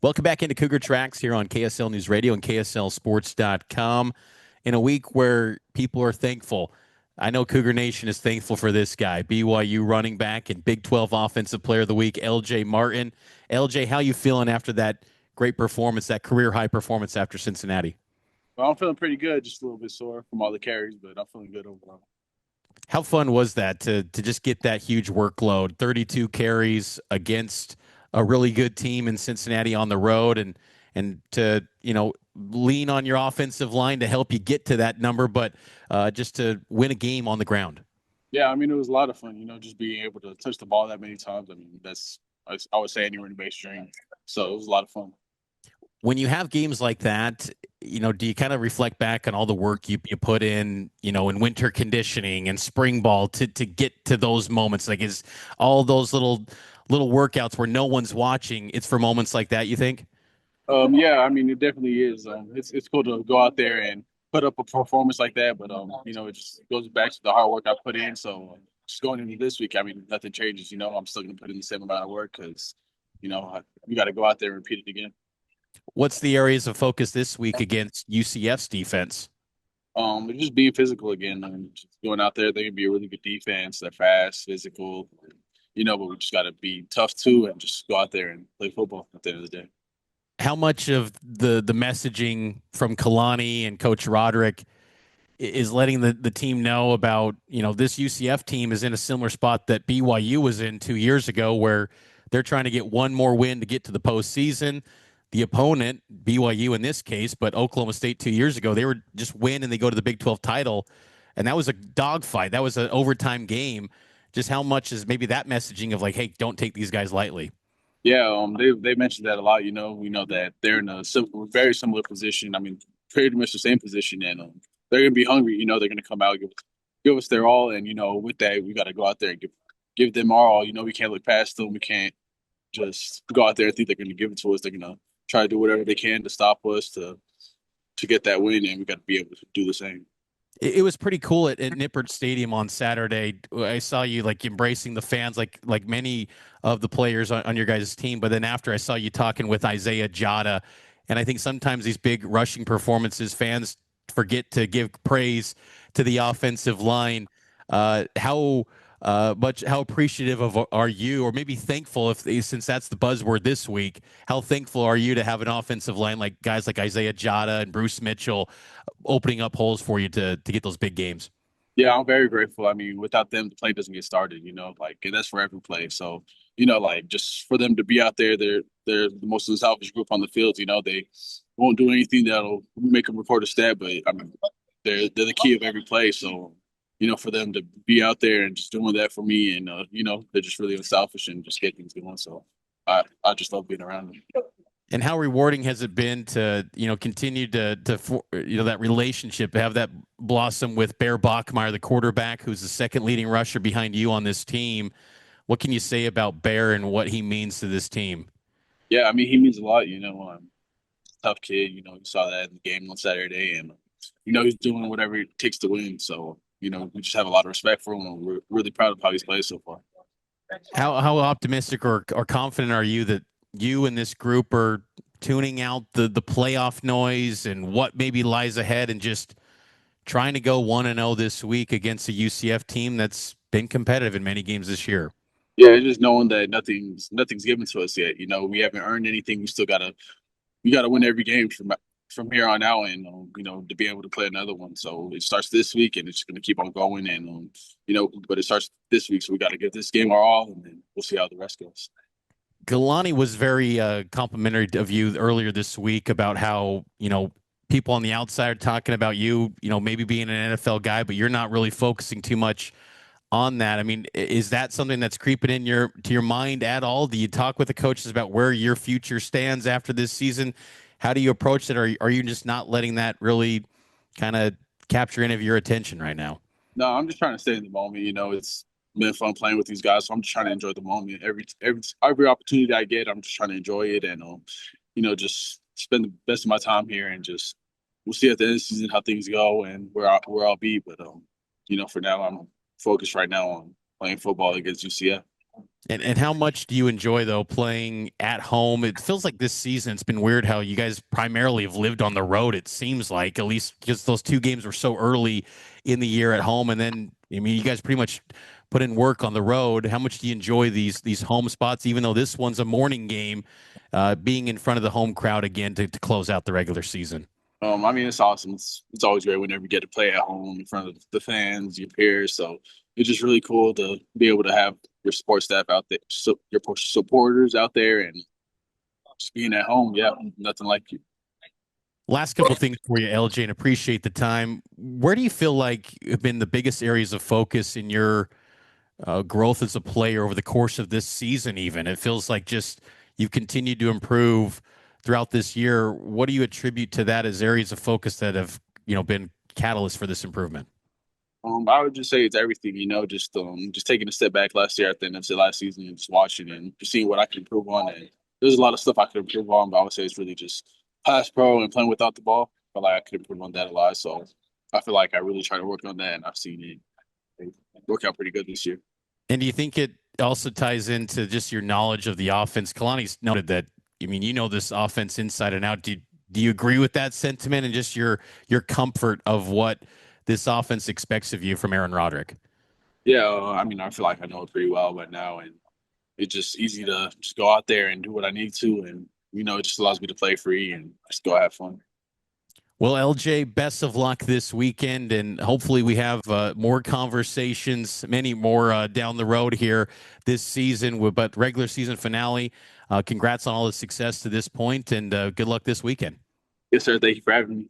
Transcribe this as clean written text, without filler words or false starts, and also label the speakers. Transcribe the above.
Speaker 1: Welcome back into Cougar Tracks here on KSL NewsRadio and KSLSports.com in a week where people are thankful. I know Cougar Nation is thankful for this guy, BYU running back and Big 12 Offensive Player of the Week, LJ Martin. LJ, how you feeling after that great performance, that career high performance after Cincinnati?
Speaker 2: Well, I'm feeling pretty good, just a little bit sore from all the carries, but I'm feeling good overall.
Speaker 1: How fun was that to just get that huge workload, 32 carries against a really good team in Cincinnati on the road, and to lean on your offensive line to help you get to that number, but just to win a game on the ground.
Speaker 2: Yeah, I mean, it was a lot of fun, just being able to touch the ball that many times. I mean, I would say anywhere in the base dream. So it was a lot of fun.
Speaker 1: When you have games like that, do you kind of reflect back on all the work you put in winter conditioning and spring ball to get to those moments? Like, is all those little workouts where no one's watching, it's for moments like that, you think?
Speaker 2: Yeah, I mean, it definitely is. It's cool to go out there and put up a performance like that, but it just goes back to the hard work I put in. So just going into this week, I mean, nothing changes. I'm still going to put in the same amount of work because, we got to go out there and repeat it again.
Speaker 1: What's the areas of focus this week against UCF's defense?
Speaker 2: Just being physical again. I mean, just going out there, they can be a really good defense. They're fast, physical, but we just got to be tough too and just go out there and play football at the end of the day.
Speaker 1: How much of the messaging from Kalani and Coach Roderick is letting the team know about, this UCF team is in a similar spot that BYU was in 2 years ago, where they're trying to get one more win to get to the postseason. The opponent, BYU in this case, but Oklahoma State 2 years ago, they were just win and they go to the Big 12 title. And that was a dogfight. That was an overtime game. Just how much is maybe that messaging of like, hey, don't take these guys lightly?
Speaker 2: Yeah, they mentioned that a lot. We know that they're in a very similar position. I mean, pretty much the same position, and they're gonna be hungry. They're gonna come out give us their all, and with that, we got to go out there and give them our all. We can't look past them. We can't just go out there and think they're gonna give it to us. They're gonna try to do whatever they can to stop us to get that win, and we got to be able to do the same.
Speaker 1: It was pretty cool at Nippert Stadium on Saturday. I saw you like embracing the fans, like many of the players on your guys' team. But then after, I saw you talking with Isaiah Jada, and I think sometimes these big rushing performances, fans forget to give praise to the offensive line. How appreciative of are you, or maybe thankful, since that's the buzzword this week? How thankful are you to have an offensive line like guys like Isaiah Jada and Bruce Mitchell opening up holes for you to get those big games?
Speaker 2: Yeah, I'm very grateful. I mean, without them, the play doesn't get started. And that's for every play. So, just for them to be out there, they're the most unselfish group on the field. They won't do anything that'll make them record a stat, but I mean, they're the key of every play. So, for them to be out there and just doing that for me, and they're just really unselfish and just get things going. So, I just love being around them.
Speaker 1: And how rewarding has it been to continue to that relationship, have that blossom with Bear Bachmeyer, the quarterback, who's the second leading rusher behind you on this team? What can you say about Bear and what he means to this team?
Speaker 2: Yeah, I mean, he means a lot. Tough kid. You saw that in the game on Saturday, and he's doing whatever it takes to win. So we just have a lot of respect for him, and we're really proud of how he's played so far.
Speaker 1: How optimistic or confident are you that you and this group are tuning out the playoff noise and what maybe lies ahead, and just trying to go 1-0 this week against a UCF team that's been competitive in many games this year?
Speaker 2: Yeah, it's just knowing that nothing's given to us yet. We haven't earned anything. We gotta win every game from here on out, and to be able to play another one. So it starts this week, and it's going to keep on going. And but it starts this week, so we got to give this game our all, and then we'll see how the rest goes.
Speaker 1: Galani was very complimentary of you earlier this week about how, people on the outside are talking about you, maybe being an NFL guy, but you're not really focusing too much on that. I mean, is that something that's creeping in your mind at all? Do you talk with the coaches about where your future stands after this season? How do you approach it? Are you just not letting that really kind of capture any of your attention right now?
Speaker 2: No, I'm just trying to stay in the moment. It's been fun playing with these guys, so I'm just trying to enjoy the moment. Every opportunity I get, I'm just trying to enjoy it, and just spend the best of my time here, and just we'll see at the end of the season how things go and where I'll be. But for now, I'm focused right now on playing football against UCF.
Speaker 1: And how much do you enjoy though playing at home? It feels like this season it's been weird how you guys primarily have lived on the road. It seems like, at least because those two games were so early in the year at home, and then I mean you guys pretty much put in work on the road. How much do you enjoy these home spots? Even though this one's a morning game, being in front of the home crowd again to close out the regular season.
Speaker 2: I mean, it's awesome. It's always great whenever you get to play at home in front of the fans, your peers. So it's just really cool to be able to have your support staff out there, so your supporters out there, and just being at home. Yeah, nothing like you.
Speaker 1: Last couple of things for you, LJ, and appreciate the time. Where do you feel like have been the biggest areas of focus in your growth as a player over the course of this season? Even it feels like just you've continued to improve throughout this year. What do you attribute to that as areas of focus that have been catalysts for this improvement?
Speaker 2: I would just say it's everything, just taking a step back last year at the end of the last season and just watching and just seeing what I can improve on. And there's a lot of stuff I could improve on, but I would say it's really just pass pro and playing without the ball. I feel like I could improve on that a lot. So I feel like I really try to work on that, and I've seen it work out pretty good this year.
Speaker 1: And do you think it also ties into just your knowledge of the offense? Kalani's noted that. I mean, you know this offense inside and out. Do you agree with that sentiment and just your comfort of what this offense expects of you from Aaron Roderick?
Speaker 2: Yeah, I mean, I feel like I know it pretty well right now, and it's just easy to just go out there and do what I need to, and it just allows me to play free and just go have fun.
Speaker 1: Well, LJ, best of luck this weekend, and hopefully we have more conversations, many more down the road here this season. But regular season finale, congrats on all the success to this point, and good luck this weekend.
Speaker 2: Yes, sir. Thank you for having me.